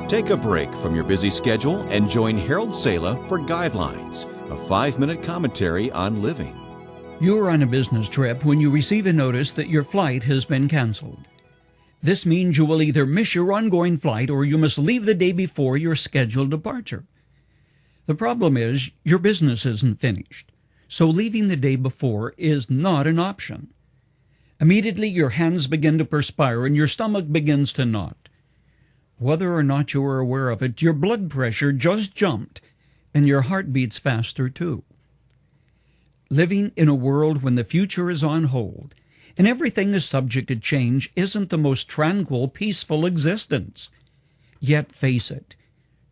Take a break from your busy schedule and join Harold Sala for Guidelines, a 5-minute commentary on living. You are on a business trip when you receive a notice that your flight has been canceled. This means you will either miss your ongoing flight or you must leave the day before your scheduled departure. The problem is your business isn't finished, so leaving the day before is not an option. Immediately your hands begin to perspire and your stomach begins to knot. Whether or not you are aware of it, your blood pressure just jumped and your heart beats faster too. Living in a world when the future is on hold and everything is subject to change isn't the most tranquil, peaceful existence. Yet face it,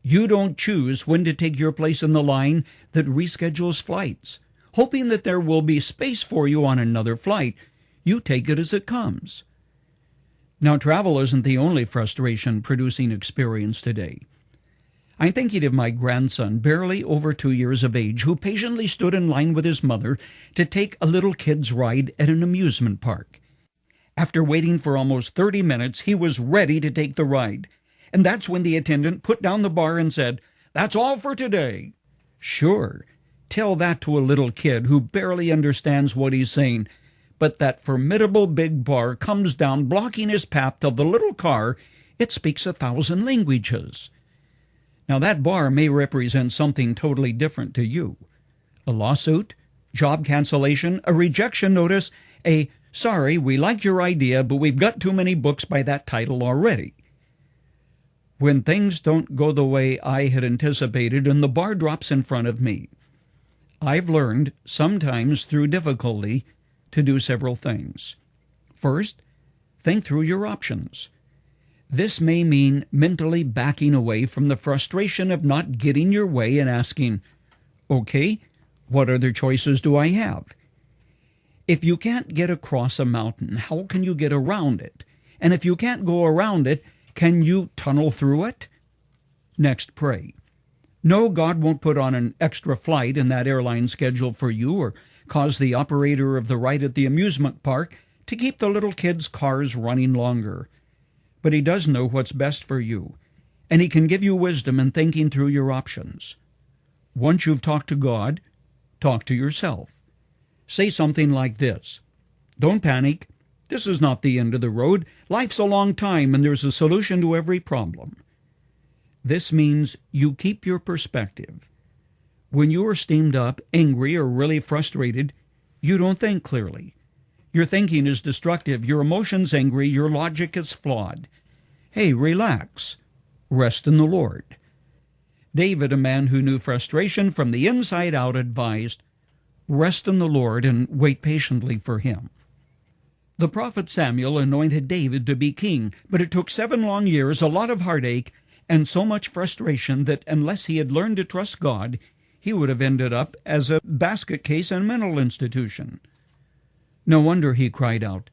you don't choose when to take your place in the line that reschedules flights. Hoping that there will be space for you on another flight, you take it as it comes. Now, travel isn't the only frustration-producing experience today. I'm thinking of my grandson, barely over 2 years of age, who patiently stood in line with his mother to take a little kid's ride at an amusement park. After waiting for almost 30 minutes, he was ready to take the ride. And that's when the attendant put down the bar and said, "That's all for today." Sure, tell that to a little kid who barely understands what he's saying, but that formidable big bar comes down, blocking his path to the little car. It speaks 1,000 languages. Now that bar may represent something totally different to you. A lawsuit, job cancellation, a rejection notice, a "sorry, we like your idea, but we've got too many books by that title already." When things don't go the way I had anticipated and the bar drops in front of me, I've learned, sometimes through difficulty, to do several things. First, think through your options. This may mean mentally backing away from the frustration of not getting your way and asking, okay, what other choices do I have? If you can't get across a mountain, how can you get around it? And if you can't go around it, can you tunnel through it? Next, pray. No, God won't put on an extra flight in that airline schedule for you or cause the operator of the ride at the amusement park to keep the little kids' cars running longer. But He does know what's best for you, and He can give you wisdom in thinking through your options. Once you've talked to God, talk to yourself. Say something like this: "Don't panic. This is not the end of the road. Life's a long time, and there's a solution to every problem." This means you keep your perspective. When you are steamed up, angry, or really frustrated, you don't think clearly. Your thinking is destructive, your emotions angry, your logic is flawed. Hey, relax. Rest in the Lord. David, a man who knew frustration from the inside out, advised, "Rest in the Lord and wait patiently for Him." The prophet Samuel anointed David to be king, but it took 7 long years, a lot of heartache, and so much frustration that unless he had learned to trust God, he would have ended up as a basket case in a mental institution. No wonder he cried out,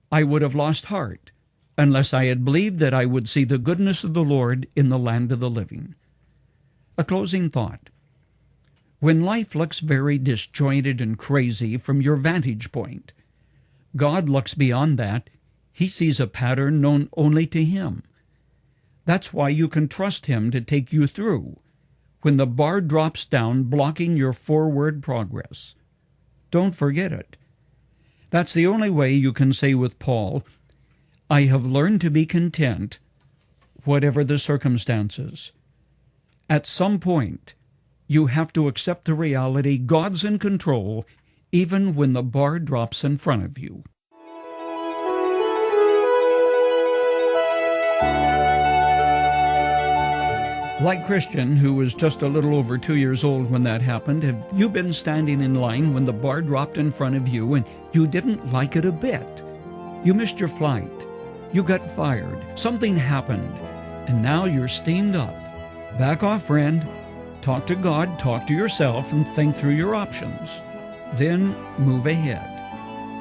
"I would have lost heart unless I had believed that I would see the goodness of the Lord in the land of the living." A closing thought. When life looks very disjointed and crazy from your vantage point, God looks beyond that. He sees a pattern known only to Him. That's why you can trust Him to take you through when the bar drops down, blocking your forward progress. Don't forget it. That's the only way you can say with Paul, "I have learned to be content, whatever the circumstances." At some point, you have to accept the reality God's in control, even when the bar drops in front of you. Like Christian, who was just a little over 2 years old when that happened, have you been standing in line when the bar dropped in front of you and you didn't like it a bit? You missed your flight. You got fired. Something happened. And now you're steamed up. Back off, friend. Talk to God, talk to yourself, and think through your options. Then move ahead.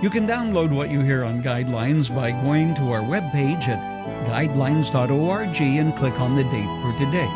You can download what you hear on Guidelines by going to our webpage at guidelines.org and click on the date for today.